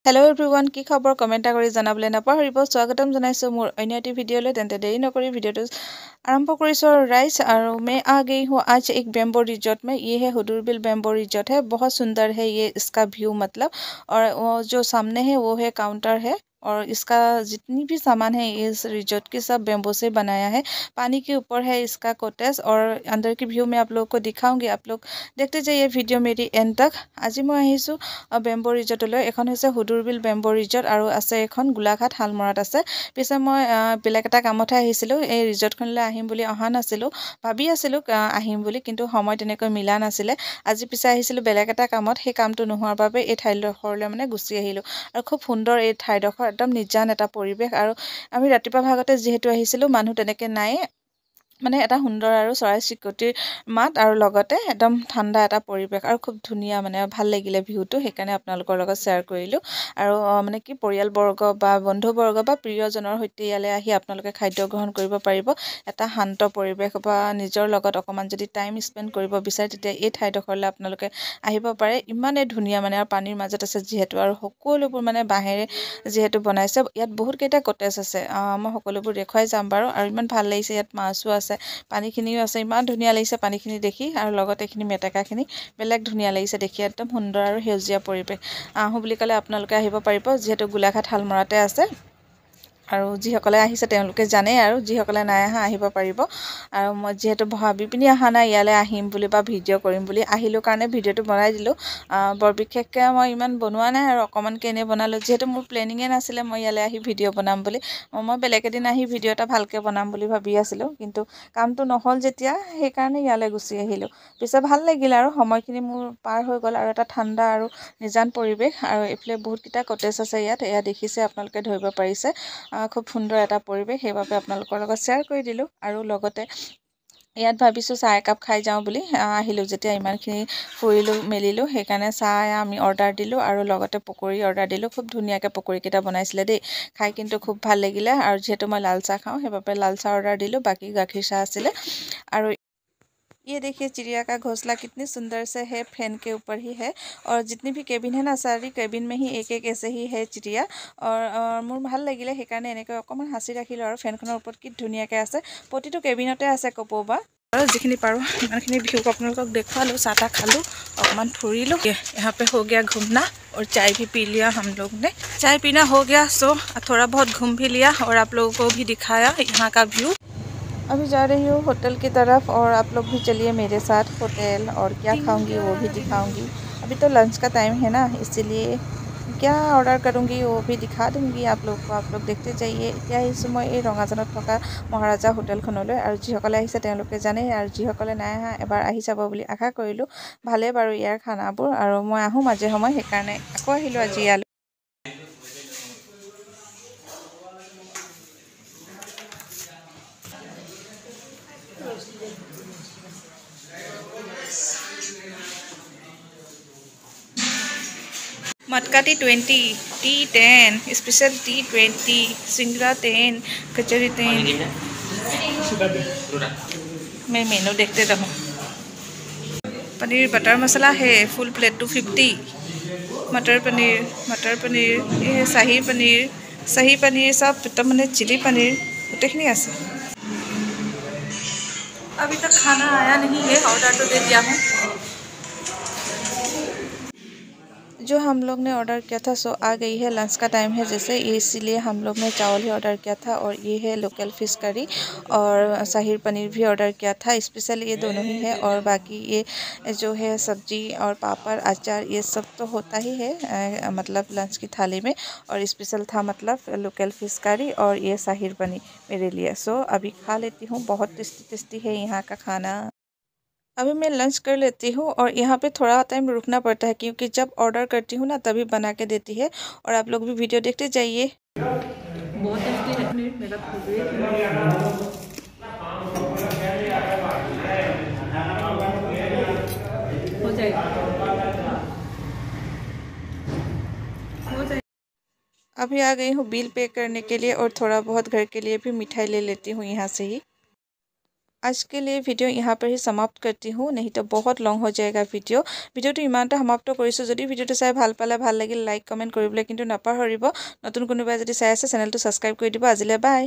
Hello everyone की खबर comment कर जानाबले नापाहरिब स्वागतम जनाइছো मोर अन्य एटी भिडिओले तेंते देरी नकरी भिडिओটো आरंभ करिছো राइस और मैं आ गई हूँ आज एक बैम्बो रिजॉर्ट में। ये है हुडुरबिल बैम्बो रिजॉर्ट है, बहुत सुंदर है ये इसका व्यू मतलब। और वो जो सामने है वो है काउंटर है और इसका जितनी भी सामान है इस रिजॉर्ट के सब बैम्बो से बनाया है। पानी के ऊपर है इसका कॉटेज और अंदर की व्यू मैं आप लोग को दिखाऊंगी, आप लोग देखते जाइए भिडिओ मेरी एंड तक। आज मैं आहिছো बैम्बो रिजॉर्टলৈ। এখন হৈছে हुडुरबिल बैम्बो रिजॉर्ट और আছে এখন গোলাঘাট হালমৰাত আছে। পিছে মই বেলেগ এটা কামতহে আহিছিলো, এই ৰিজৰ্টখনলৈ আহিম বুলি অহা নাছিলো, ভাবি আছিলো আহিম বুলি, কিন্তু সময় তেনেকৈ মিলা নাছিলে। আজি পিছে আহিছিলো বেলেগ এটা কামত, সেই কামটো নোহোৱাৰ বাবে এই ঠাইডোখৰলৈ মানে গুচি আহিলো। আৰু খুব সুন্দৰ এই ঠাইডোখৰ, একদম নিজান এটা পৰিৱেশ। আৰু আমি ৰাতিপুৱা ভাগতে যিহেতু আহিছিলো মানুহ তেনেকৈ নাই, মানে এটা সুন্দৰ আৰু চৰাই চিৰিকটিৰ মাত আৰু লগতে একদম ঠাণ্ডা এটা পৰিৱেশ আৰু খুব ধুনীয়া, মানে ভাল লাগিলে ভিউটো, সেইকাৰণে আপোনালোকৰ লগত শ্বেয়াৰ কৰিলো। আৰু মানে কি পৰিয়ালবৰ্গ বা বন্ধুবৰ্গ বা প্ৰিয়জনৰ সৈতে ইয়ালৈ আহি আপোনালোকে খাদ্য গ্ৰহণ কৰিব পাৰিব। এটা শান্ত পৰিৱেশ বা নিজৰ লগত অকমান যদি টাইম স্পেন্ড কৰিব বিচাৰে তেতিয়া এই ঠাইডোখৰলৈ আপোনালোকে আহিব পাৰে। ইমানেই ধুনীয়া মানে, আৰু পানীৰ মাজত আছে যিহেতু, আৰু সকলোবোৰ মানে বাঁহেৰে যিহেতু বনাইছে। ইয়াত বহুত কেইটা কটেজ আছে, মই সকলোবোৰ দেখুৱাই যাম বাৰু। আৰু ইমান ভাল লাগিছে, ইয়াত মাছো আছে, পানীখিনিও আছে, ইমান ধুনীয়া লাগিছে পানীখিনি দেখি। আৰু লগতে এইখিনি মেটেকাখিনি বেলেগ ধুনীয়া লাগিছে দেখি, একদম সুন্দৰ আৰু সেউজীয়া পৰিৱেশ। আহোঁ বুলি ক'লে আপোনালোকে আহিব পাৰিব, যিহেতু গোলাঘাট হালমৰাতে আছে। আৰু যিসকলে আহিছে তেওঁলোকে জানে, আৰু যিসকলে নাই আহা আহিব পাৰিব। আৰু মই যিহেতু ভাবি পিনি অহা নাই ইয়ালৈ আহিম বুলি বা ভিডিঅ' কৰিম বুলি, আহিলোঁ কাৰণে ভিডিঅ'টো বনাই দিলোঁ। বৰ বিশেষকৈ মই ইমান বনোৱা নাই আৰু অকণমানকৈ এনেই বনালোঁ, যিহেতু মোৰ প্লেনিঙে নাছিলে মই ইয়ালৈ আহি ভিডিঅ' বনাম বুলি। মই বেলেগ এদিন আহি ভিডিঅ' এটা ভালকৈ বনাম বুলি ভাবি আছিলোঁ, কিন্তু কামটো নহ'ল যেতিয়া সেইকাৰণে ইয়ালৈ গুচি আহিলোঁ। পিছে ভাল লাগিল আৰু সময়খিনি মোৰ পাৰ হৈ গ'ল, আৰু এটা ঠাণ্ডা আৰু নিজান পৰিৱেশ। আৰু এইফালে বহুতকেইটা কটেজ আছে ইয়াত, এয়া দেখিছে আপোনালোকে ধৰিব পাৰিছে। খুব সুন্দৰ এটা পৰিৱেশ, সেইবাবে আপোনালোকৰ লগত শ্বেয়াৰ কৰি দিলোঁ। আৰু লগতে ইয়াত ভাবিছোঁ চাহ একাপ খাই যাওঁ বুলি। আহিলোঁ যেতিয়া ইমানখিনি ফুৰিলোঁ মেলিলোঁ, সেইকাৰণে চাহ আমি অৰ্ডাৰ দিলোঁ আৰু লগতে পকৰি অৰ্ডাৰ দিলোঁ। খুব ধুনীয়াকৈ পকৰিকেইটা বনাইছিলে দেই, খাই কিন্তু খুব ভাল লাগিলে। আৰু যিহেতু মই লাল চাহ খাওঁ সেইবাবে লাল চাহ অৰ্ডাৰ দিলোঁ, বাকী গাখীৰ চাহ আছিলে। আৰু ये देखिए चिड़िया का घोंसला कितनी सुंदर से है, फैन के ऊपर ही है। और जितनी भी केबिन है ना सारी केबिन में ही एक एक ऐसे ही है चिड़िया। और মোৰ ভাল লাগিলে সেইকাৰণে এনেকৈ অকণমান সাঁচি ৰাখিলোঁ। আৰু ফেনখনৰ ওপৰত কি ধুনীয়াকৈ আছে, প্ৰতিটো কেবিনতে আছে কপৌবা। আৰু যিখিনি পাৰোঁ ইমানখিনি ভিউ আপোনালোকক দেখুৱালোঁ। চাহ তাহ খালোঁ, অকণমান ফুৰিলোঁ। यहाँ पे हो गया घूमना और चाय भी पी लिया हम लोग ने। चाय पीना हो गया, सो थोड़ा बहुत घूम भी लिया और आप लोगों को भी दिखाया यहाँ का व्यू। अभी जा रही हूँ होटल की तरफ, और आप लोग भी चलिए मेरे साथ होटल, और क्या खाऊंगी वो भी दिखाऊंगी। अभी तो लंच का टाइम है ना, इसीलिए क्या ऑर्डर करूंगी वो भी दिखा दूंगी आप लोग को। आप लोग देखते जाइए। এতিয়া আহিছোঁ মই এই ৰঙাজানত থকা মহাৰাজা হোটেলখনলৈ। আৰু যিসকলে আহিছে তেওঁলোকে জানে, আৰু যিসকলে নাই আহা এবাৰ আহি যাব বুলি আশা কৰিলোঁ। ভালেই বাৰু ইয়াৰ খানাবোৰ, আৰু মই আহোঁ মাজে সময়ে, সেইকাৰণে আকৌ আহিলোঁ আজি ইয়ালৈ। मटका T 20, T 10, special T 20, Singra 10, कचौरी 10। मैं मेनू देखते रहूँ। पनीर बटर मसाला है, फुल प्लेट 250। मटर पनीर, ये है शाही पनीर सब एकदम मैंने चिली पनीर गोटेखिनि আছে। अभी तक खाना आया नहीं है, ऑर्डर तो दे दिया हूँ। जो हम लोग ने ऑर्डर किया था सो आ गई है। लंच का टाइम है जैसे, इसीलिए हम लोग ने चावल ही ऑर्डर किया था। और ये है लोकल फिश करी, और शाही पनीर भी ऑर्डर किया था। स्पेशल ये दोनों ही है, और बाकी ये जो है सब्जी और पापड़ अचार ये सब तो होता ही है मतलब लंच की थाली में। और स्पेशल था मतलब लोकल फिश करी और ये शाही पनीर मेरे लिए। सो अभी खा लेती हूँ, बहुत टेस्टी है यहाँ का खाना। अभी मैं लंच कर लेती हूँ, और यहाँ पे थोड़ा टाइम रुकना पड़ता है क्योंकि जब ऑर्डर करती हूँ ना तभी बना के देती है। और आप लोग भी वीडियो देखते जाइए। बहुत टेस्टी है, मेरा फेवरेट हो जाएगा। अभी आ गई हूँ बिल पे करने के लिए, और थोड़ा बहुत घर के लिए भी मिठाई ले लेती हूँ यहाँ से ही। आज के लिए वीडियो यहाँ पर ही समाप्त करती हूँ, नहीं तो बहुत लॉन्ग हो जाएगा वीडियोটো इमानতে সমাপ্ত কৰিছোঁ। যদি ভিডিওটো চাই ভাল পালে ভাল লাগিল লাইক কমেণ্ট কৰিবলৈ কিন্তু নাপাহৰিব। নতুন কোনোবাই যদি চাই আছে চেনেলটো ছাবস্ক্ৰাইব কৰি দিব। আজিলৈ বাই।